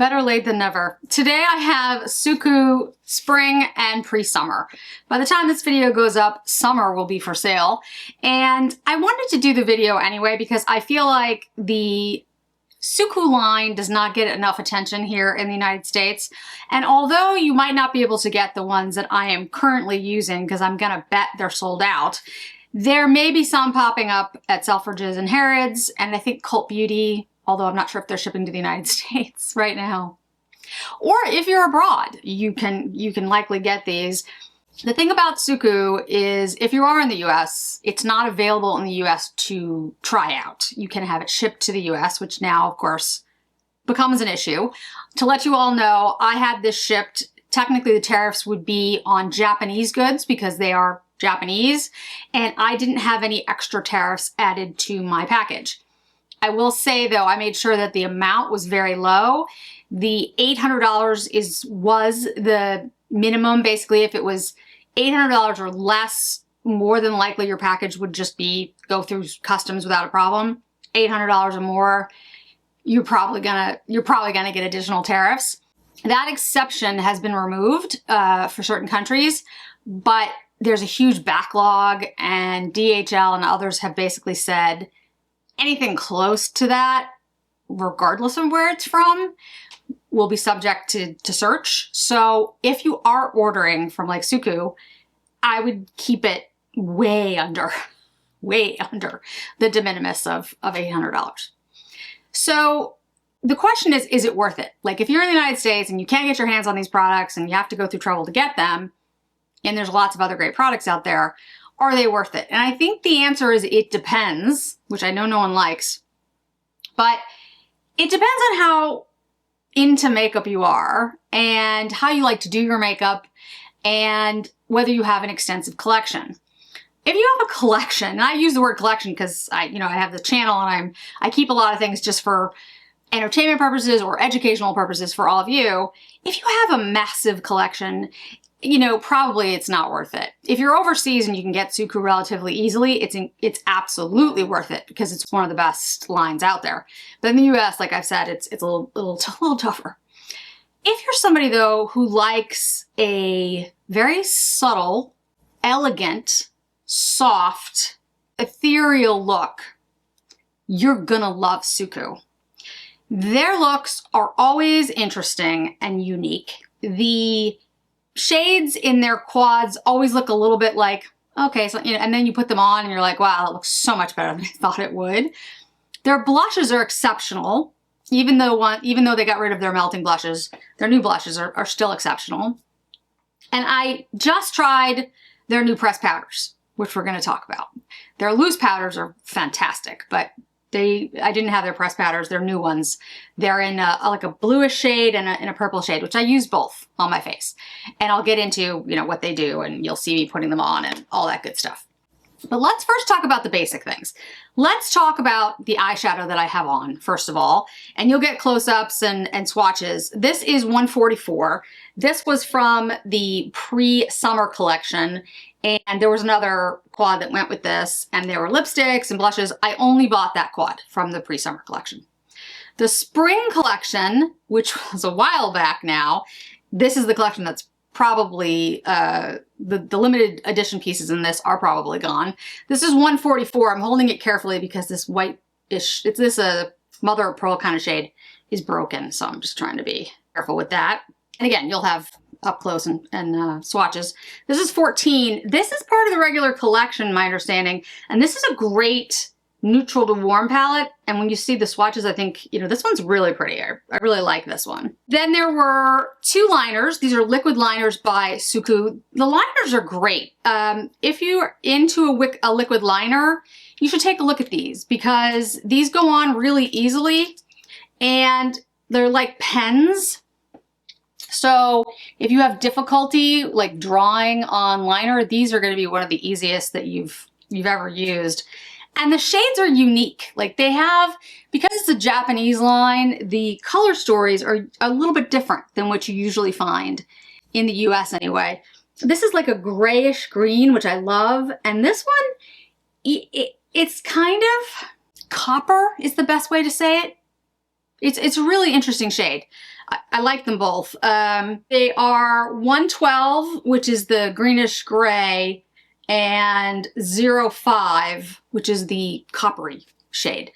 Better late than never. Today I have Suqqu spring and pre-summer. By the time this video goes up, summer will be for sale. And I wanted to do the video anyway because I feel like the Suqqu line does not get enough attention here in the United States. And although you might not be able to get the ones that I am currently using, because I'm gonna bet they're sold out, there may be some popping up at Selfridges and Harrods, and I think Cult Beauty, although I'm not sure if they're shipping to the United States right now. Or if you're abroad, you can likely get these. The thing about Suqqu is if you are in the US, it's not available in the US to try out. You can have it shipped to the US, which now, of course, becomes an issue. To let you all know, I had this shipped. Technically, the tariffs would be on Japanese goods because they are Japanese, and I didn't have any extra tariffs added to my package. I will say though, I made sure that the amount was very low. The $800 was the minimum. Basically, if it was $800 or less, more than likely your package would just go through customs without a problem. $800 or more, you're probably gonna get additional tariffs. That exception has been removed for certain countries, but there's a huge backlog, and DHL and others have basically said anything close to that, regardless of where it's from, will be subject to search. So if you are ordering from like Suqqu, I would keep it way under the de minimis of $800. So the question is it worth it? Like if you're in the United States and you can't get your hands on these products and you have to go through trouble to get them, and there's lots of other great products out there, are they worth it? And I think the answer is it depends, which I know no one likes, but it depends on how into makeup you are and how you like to do your makeup and whether you have an extensive collection. If you have a collection, and I use the word collection because I have the channel and I keep a lot of things just for entertainment purposes or educational purposes for all of you. If you have a massive collection, probably it's not worth it. If you're overseas and you can get Suqqu relatively easily, it's absolutely worth it because it's one of the best lines out there. But in the US, like I've said, it's a little tougher. If you're somebody though who likes a very subtle, elegant, soft, ethereal look, you're gonna love Suqqu. Their looks are always interesting and unique. The shades in their quads always look a little bit like, okay, so, and then you put them on and you're like, wow, that looks so much better than I thought it would. Their blushes are exceptional. Even though they got rid of their melting blushes, their new blushes are still exceptional. And I just tried their new pressed powders, which we're gonna talk about. Their loose powders are fantastic, but I didn't have their pressed powders, they're new ones. They're in like a bluish shade and a purple shade, which I use both on my face. And I'll get into, what they do, and you'll see me putting them on and all that good stuff. But let's first talk about the basic things. Let's talk about the eyeshadow that I have on, first of all, and you'll get close-ups and swatches. This is 144. This was from the pre-summer collection, and there was another quad that went with this, and there were lipsticks and blushes. I only bought that quad from the pre-summer collection. The spring collection, which was a while back now, this is the collection that's probably, the limited edition pieces in this are probably gone. This is 144. I'm holding it carefully because this white-ish, it's this mother of pearl kind of shade is broken, so I'm just trying to be careful with that. And again, you'll have up close and swatches. This is 14. This is part of the regular collection, my understanding, and this is a great neutral to warm palette. And when you see the swatches, I think, this one's really pretty. I really like this one. Then there were two liners. These are liquid liners by Suqqu. The liners are great. If you're into a liquid liner, you should take a look at these because these go on really easily and they're like pens. So if you have difficulty like drawing on liner, these are going to be one of the easiest that you've ever used. And the shades are unique. Like they have, because it's a Japanese line, the color stories are a little bit different than what you usually find in the US anyway. This is like a grayish green, which I love. And this one, it's kind of copper is the best way to say it. It's a really interesting shade. I like them both. They are 112, which is the greenish gray, and 05, which is the coppery shade.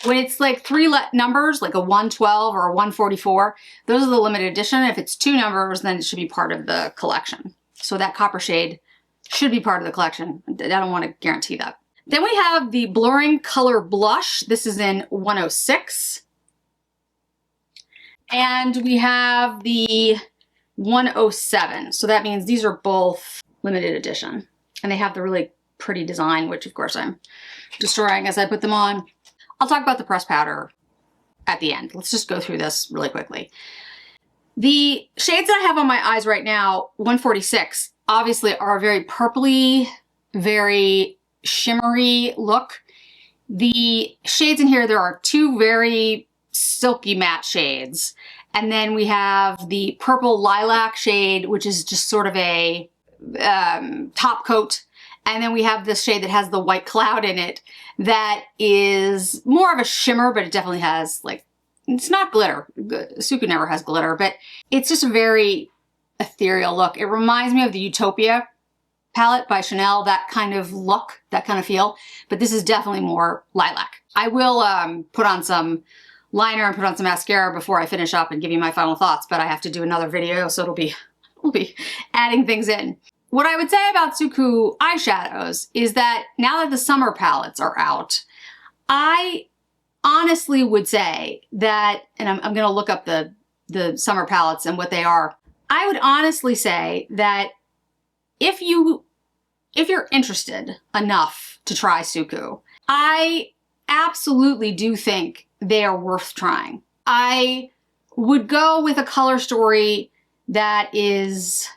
When it's like 3 numbers, like a 112 or a 144, those are the limited edition. If it's 2 numbers, then it should be part of the collection. So that copper shade should be part of the collection. I don't want to guarantee that. Then we have the Blurring Color Blush. This is in 106. And we have the 107. So that means these are both limited edition. And they have the really pretty design, which of course I'm destroying as I put them on. I'll talk about the pressed powder at the end. Let's just go through this really quickly. The shades that I have on my eyes right now, 146, obviously are a very purpley, very shimmery look. The shades in here, there are 2 very silky matte shades. And then we have the purple lilac shade, which is just sort of a top coat. And then we have this shade that has the white cloud in it that is more of a shimmer, but it definitely has like, it's not glitter. Suqqu never has glitter, but it's just a very ethereal look. It reminds me of the Utopia palette by Chanel, that kind of look, that kind of feel, but this is definitely more lilac. I will put on some liner and put on some mascara before I finish up and give you my final thoughts, but I have to do another video, so we'll be adding things in. What I would say about Suqqu eyeshadows is that now that the summer palettes are out, I honestly would say that, and I'm gonna look up the summer palettes and what they are. I would honestly say that if you're interested enough to try Suqqu, I absolutely do think they are worth trying. I would go with a color story that is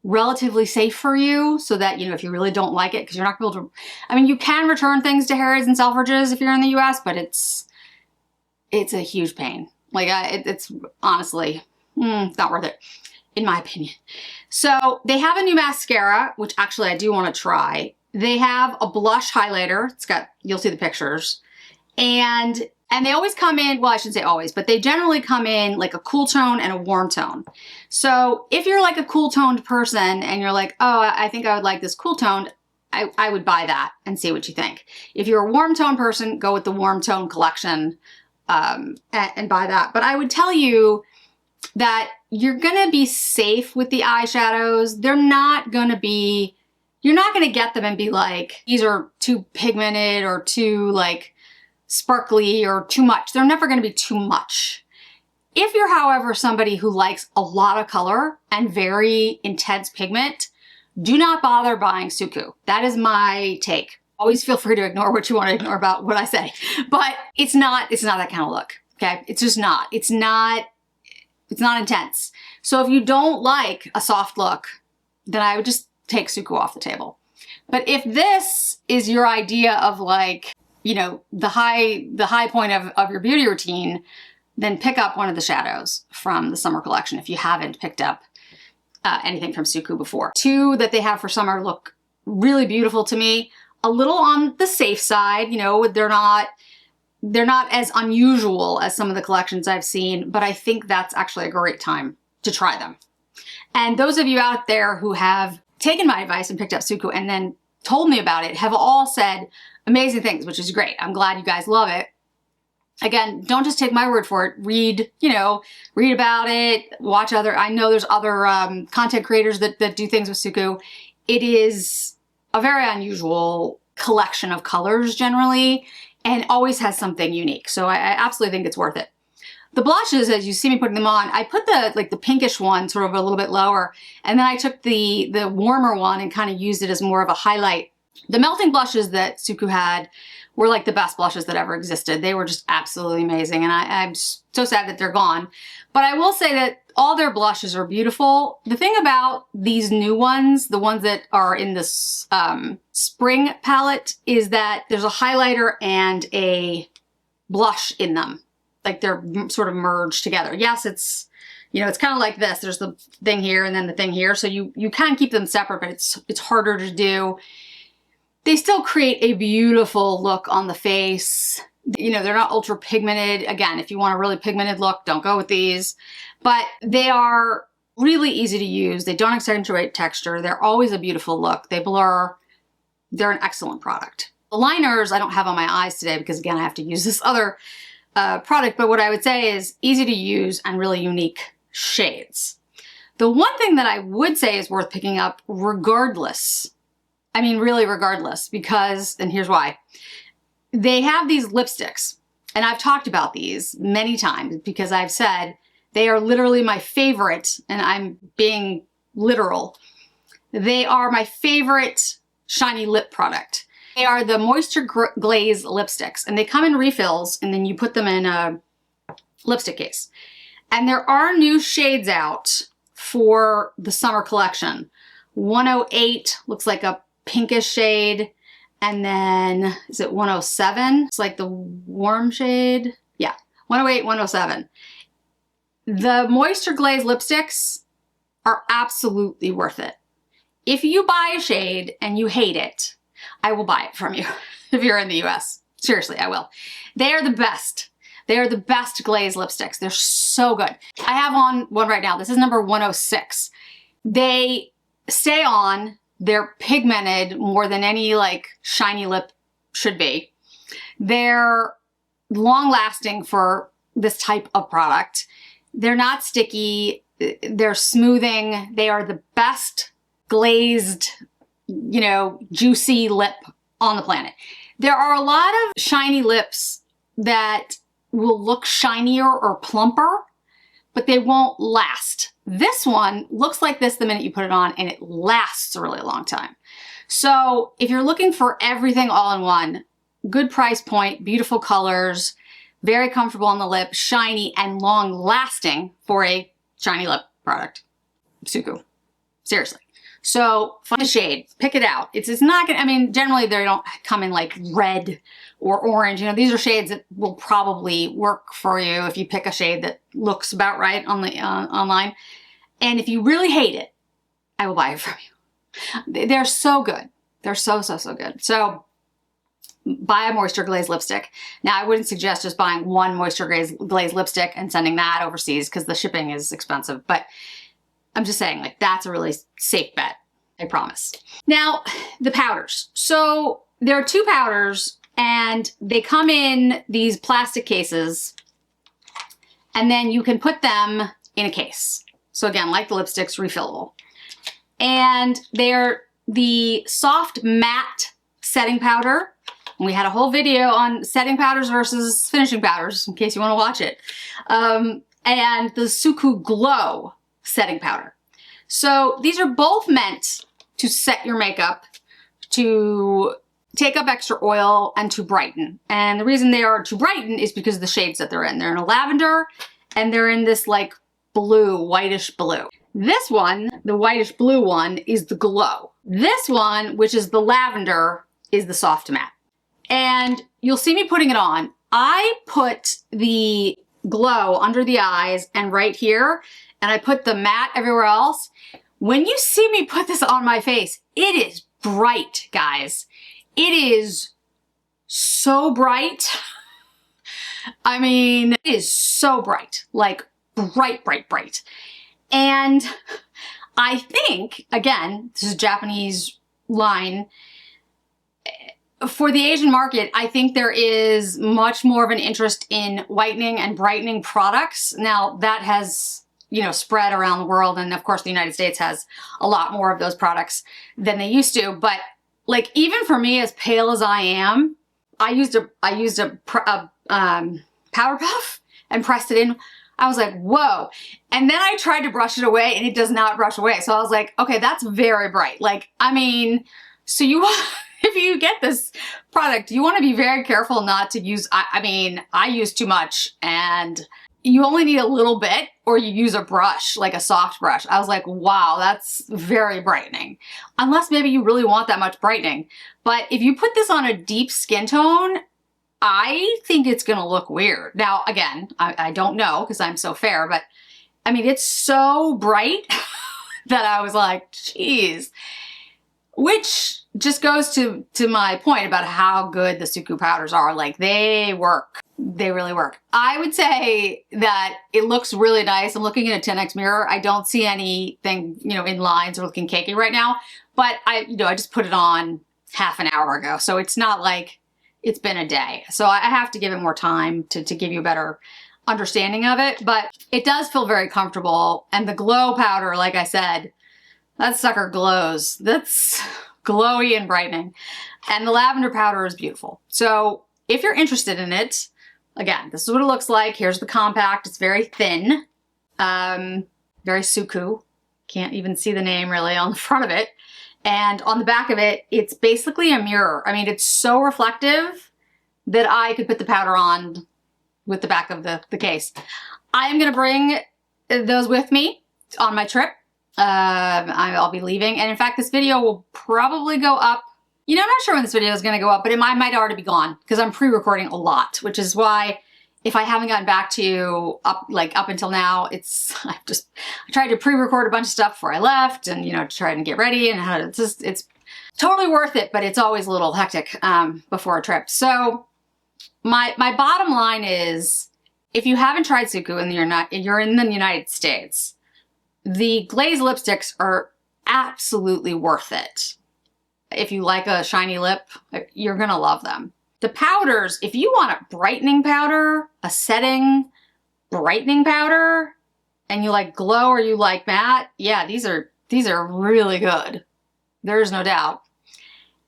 relatively safe for you, so that, you know, if you really don't like it, because you're not going to be able to, I mean, you can return things to Harrods and Selfridges if you're in the US, but it's a huge pain. Like, it's honestly, it's not worth it, in my opinion. So they have a new mascara, which actually I do want to try. They have a blush highlighter. It's got, you'll see the pictures. And they always come in, well, I shouldn't say always, but they generally come in like a cool tone and a warm tone. So if you're like a cool toned person and you're like, oh, I think I would like this cool toned, I would buy that and see what you think. If you're a warm tone person, go with the warm tone collection and buy that. But I would tell you that you're gonna be safe with the eyeshadows. They're not gonna be, you're not gonna get them and be like, these are too pigmented or too like sparkly or too much. They're never going to be too much. If you're, however, somebody who likes a lot of color and very intense pigment, do not bother buying Suqqu. That is my take. Always feel free to ignore what you want to ignore about what I say, but it's not that kind of look. Okay. It's just not, it's not intense. So if you don't like a soft look, then I would just take Suqqu off the table. But if this is your idea of like, you know, the high point of your beauty routine, then pick up one of the shadows from the summer collection if you haven't picked up anything from Suqqu before. 2 that they have for summer look really beautiful to me. A little on the safe side, you know, they're not as unusual as some of the collections I've seen, but I think that's actually a great time to try them. And those of you out there who have taken my advice and picked up Suqqu and then told me about it have all said amazing things, which is great. I'm glad you guys love it. Again, don't just take my word for it. Read, you know, read about it, watch other, I know there's other content creators that do things with Suqqu. It is a very unusual collection of colors generally, and always has something unique. So I absolutely think it's worth it. The blushes, as you see me putting them on, I put the pinkish one sort of a little bit lower, and then I took the warmer one and kind of used it as more of a highlight. The melting blushes that Suqqu had were like the best blushes that ever existed. They were just absolutely amazing, and I'm so sad that they're gone. But I will say that all their blushes are beautiful. The thing about these new ones, the ones that are in this spring palette, is that there's a highlighter and a blush in them. Like they're sort of merged together. Yes, it's, you know, it's kind of like this. There's the thing here and then the thing here. So you can keep them separate, but it's harder to do. They still create a beautiful look on the face. You know, they're not ultra pigmented. Again, if you want a really pigmented look, don't go with these. But they are really easy to use. They don't accentuate texture. They're always a beautiful look. They blur. They're an excellent product. The liners I don't have on my eyes today because, again, I have to use this other product. But what I would say is easy to use and really unique shades. The one thing that I would say is worth picking up regardless, I mean really regardless, because, and here's why, they have these lipsticks, and I've talked about these many times because I've said they are literally my favorite, and I'm being literal. They are my favorite shiny lip product. They are the Moisture Glaze lipsticks, and they come in refills, and then you put them in a lipstick case. And there are new shades out for the summer collection. 108 looks like a pinkish shade. And then, is it 107? It's like the warm shade. Yeah, 108, 107. The Moisture Glaze lipsticks are absolutely worth it. If you buy a shade and you hate it, I will buy it from you if you're in the US. Seriously, I will. They are the best. They are the best glaze lipsticks. They're so good. I have on one right now. This is number 106. They stay on. They're pigmented more than any like shiny lip should be. They're long lasting for this type of product. They're not sticky. They're smoothing. They are the best glazed, you know, juicy lip on the planet. There are a lot of shiny lips that will look shinier or plumper, but they won't last. This one looks like this the minute you put it on, and it lasts a really long time. So if you're looking for everything all in one, good price point, beautiful colors, very comfortable on the lip, shiny and long lasting for a shiny lip product, Suqqu. Seriously. So find a shade, pick it out. It's not gonna, I mean, generally they don't come in like red or orange. You know, these are shades that will probably work for you if you pick a shade that looks about right on the online. And if you really hate it, I will buy it from you. They're so good. They're so good. So buy a Moisture Glaze lipstick. Now, I wouldn't suggest just buying one Moisture Glaze lipstick and sending that overseas because the shipping is expensive. But I'm just saying, like, that's a really safe bet, I promise. Now, the powders. So there are two powders, and they come in these plastic cases, and then you can put them in a case. So again, like the lipsticks, refillable. And they're the soft matte setting powder. And we had a whole video on setting powders versus finishing powders, in case you want to watch it. And the Suqqu Glow setting powder. So these are both meant to set your makeup, to take up extra oil, and to brighten. And the reason they are to brighten is because of the shades that they're in. They're in a lavender, and they're in this like blue, whitish blue. This one, the whitish blue one, is the Glow. This one, which is the lavender, is the soft matte. And you'll see me putting it on. I put the Glow under the eyes and right here, and I put the matte everywhere else. When you see me put this on my face, it is bright, guys. It is so bright. I mean, it is so bright, like bright, bright, bright. And I think, again, this is a Japanese line, for the Asian market, I think there is much more of an interest in whitening and brightening products. Now, that has, you know, spread around the world, and of course the United States has a lot more of those products than they used to. But like, even for me, as pale as I am, I used a powder puff and pressed it in. I was like, whoa. And then I tried to brush it away, and it does not brush away. So I was like, okay, that's very bright. Like, I mean, so you if you get this product, you want to be very careful not to use, I mean, I use too much, and you only need a little bit, or you use a brush, like a soft brush. I was like, wow, that's very brightening. Unless maybe you really want that much brightening. But if you put this on a deep skin tone, I think it's gonna look weird. Now, again, I don't know because I'm so fair, but I mean, it's so bright that I was like, geez. which just goes to my point about how good the Suqqu powders are. Like, they work. They really work. I would say that it looks really nice. I'm looking at a 10x mirror. I don't see anything, you know, in lines or looking cakey right now, but I just put it on half an hour ago. So it's not like it's been a day. So I have to give it more time to give you a better understanding of it, but it does feel very comfortable. And the glow powder, like I said, that sucker glows. That's glowy and brightening. And the lavender powder is beautiful. So if you're interested in it, again, this is what it looks like. Here's the compact. It's very thin, very Suqqu. Can't even see the name really on the front of it. And on the back of it, it's basically a mirror. I mean, it's so reflective that I could put the powder on with the back of the case. I am gonna bring those with me on my trip. I'll be leaving. And in fact, this video will probably go up. You know, I'm not sure when this video is going to go up, but it might already be gone because I'm pre-recording a lot, which is why if I haven't gotten back to you up until now, I tried to pre-record a bunch of stuff before I left and, you know, trying to get ready, and it's totally worth it, but it's always a little hectic before a trip. So my bottom line is, if you haven't tried Suqqu and you're in the United States, the glazed lipsticks are absolutely worth it. If you like a shiny lip, you're gonna love them. The powders, if you want a brightening powder, a setting brightening powder, and you like glow or you like matte, yeah, these are really good. There's no doubt.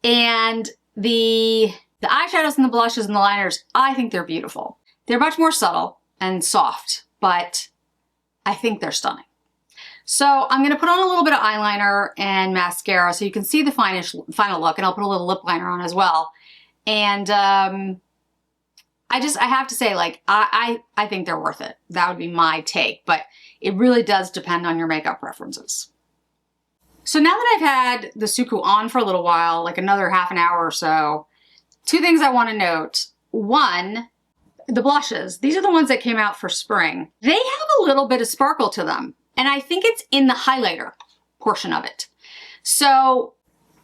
And the eyeshadows and the blushes and the liners, I think they're beautiful. They're much more subtle and soft, but I think they're stunning. So I'm gonna put on a little bit of eyeliner and mascara so you can see the final look, and I'll put a little lip liner on as well. And I have to say, like, I think they're worth it. That would be my take, but it really does depend on your makeup preferences. So now that I've had the Suqqu on for a little while, like another half an hour or so, two things I wanna note. One, the blushes. These are the ones that came out for spring. They have a little bit of sparkle to them. And I think it's in the highlighter portion of it. So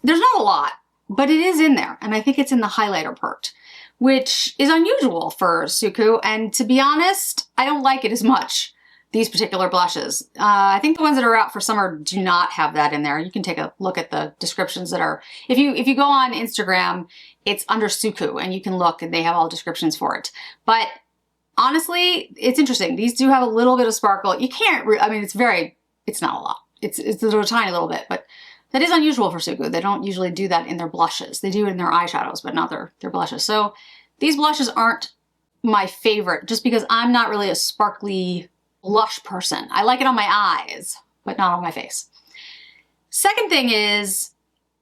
there's not a lot, but it is in there. And I think it's in the highlighter part, which is unusual for Suqqu. And to be honest, I don't like it as much, these particular blushes. I think the ones that are out for summer do not have that in there. You can take a look at the descriptions that are, if you go on Instagram, it's under Suqqu and you can look and they have all descriptions for it. But honestly, it's interesting. These do have a little bit of sparkle. You can't, I mean, it's not a lot. It's a tiny little bit, but that is unusual for Suqqu. They don't usually do that in their blushes. They do it in their eyeshadows, but not their blushes. So these blushes aren't my favorite just because I'm not really a sparkly blush person. I like it on my eyes, but not on my face. Second thing is,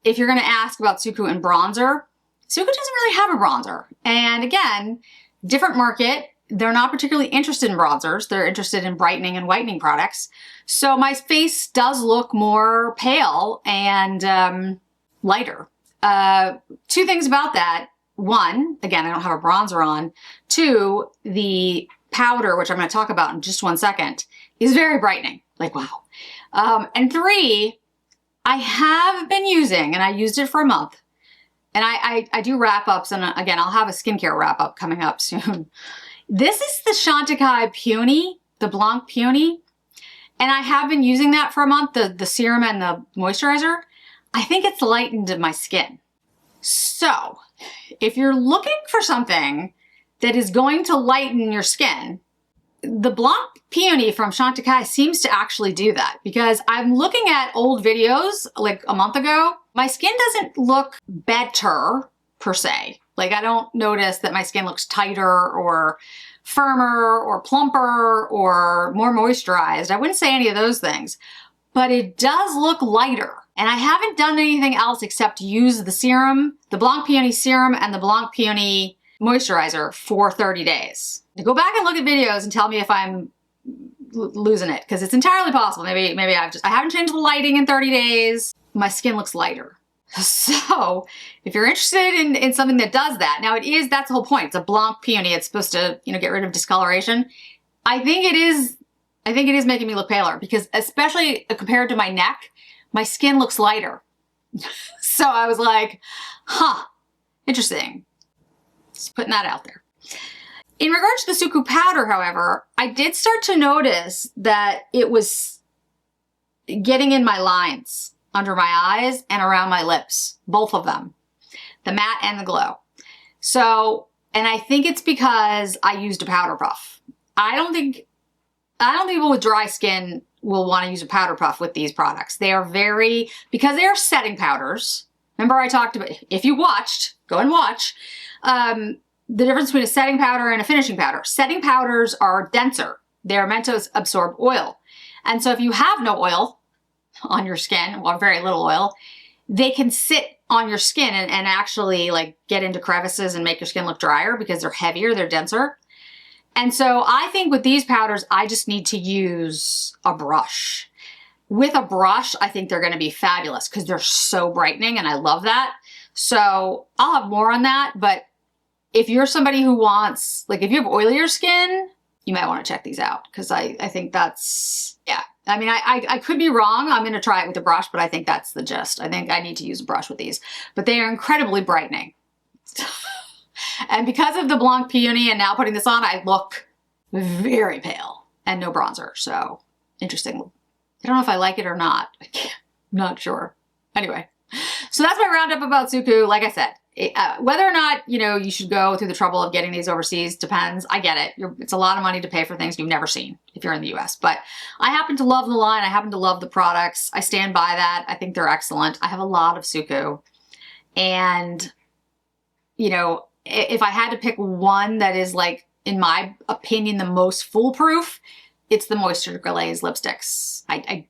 if you're gonna ask about Suqqu and bronzer, Suqqu doesn't really have a bronzer. And again, different market. They're not particularly interested in bronzers. They're interested in brightening and whitening products. So my face does look more pale and lighter. Two things about that. One, again, I don't have a bronzer on. Two, the powder, which I'm going to talk about in just 1 second, is very brightening. Like, wow. And three, I have been using, and I used it for a month, and I do wrap-ups, and again, I'll have a skincare wrap-up coming up soon. This is the Chantecaille Peony, the Blanc Peony, and I have been using that for a month, the serum and the moisturizer. I think it's lightened my skin. So, if you're looking for something that is going to lighten your skin, the Blanc Peony from Chantecaille seems to actually do that, because I'm looking at old videos like a month ago. My skin doesn't look better per se. Like, I don't notice that my skin looks tighter or firmer or plumper or more moisturized. I wouldn't say any of those things, but it does look lighter. And I haven't done anything else except use the serum, the Blanc Peony serum and the Blanc Peony moisturizer for 30 days. Now go back and look at videos and tell me if I'm losing it, because it's entirely possible. Maybe I haven't changed the lighting in 30 days. My skin looks lighter. So if you're interested in something that does that, now that's the whole point. It's a Blanc Peony. It's supposed to, you know, get rid of discoloration. I think it is making me look paler, because especially compared to my neck, my skin looks lighter. So I was like, huh, interesting. Just putting that out there. In regards to the Suqqu powder, however, I did start to notice that it was getting in my lines under my eyes and around my lips, both of them, the matte and the glow. So, and I think it's because I used a powder puff. I don't think people with dry skin will want to use a powder puff with these products. They are because they are setting powders. Remember I talked about, if you watched, go and watch, the difference between a setting powder and a finishing powder. Setting powders are denser. They're meant to absorb oil. And so if you have no oil on your skin, or very little oil, they can sit on your skin and actually like get into crevices and make your skin look drier because they're heavier, they're denser. And so I think with these powders, I just need to use a brush. With a brush, I think they're going to be fabulous because they're so brightening and I love that. So I'll have more on that, but if you're somebody who wants, like if you have oilier skin, you might want to check these out because I think that's, yeah. I mean, I could be wrong. I'm going to try it with a brush, but I think that's the gist. I think I need to use a brush with these, but they are incredibly brightening. And because of the Blanc Peony and now putting this on, I look very pale and no bronzer. So interesting. I don't know if I like it or not. I'm not sure. Anyway, so that's my roundup about Suqqu. Like I said, whether or not, you know, you should go through the trouble of getting these overseas depends. I get it. It's a lot of money to pay for things you've never seen if you're in the US. But I happen to love the line. I happen to love the products. I stand by that. I think they're excellent. I have a lot of Suqqu. And, you know, if I had to pick one that is like, in my opinion, the most foolproof, it's the Moisture Glaze lipsticks. I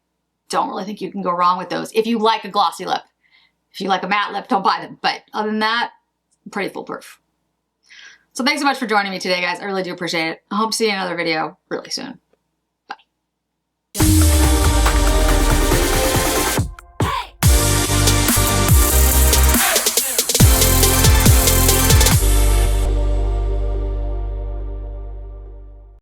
don't really think you can go wrong with those. If you like a glossy lip. If you like a matte lip, don't buy them. But other than that, pretty foolproof. So thanks so much for joining me today, guys. I really do appreciate it. I hope to see you in another video really soon.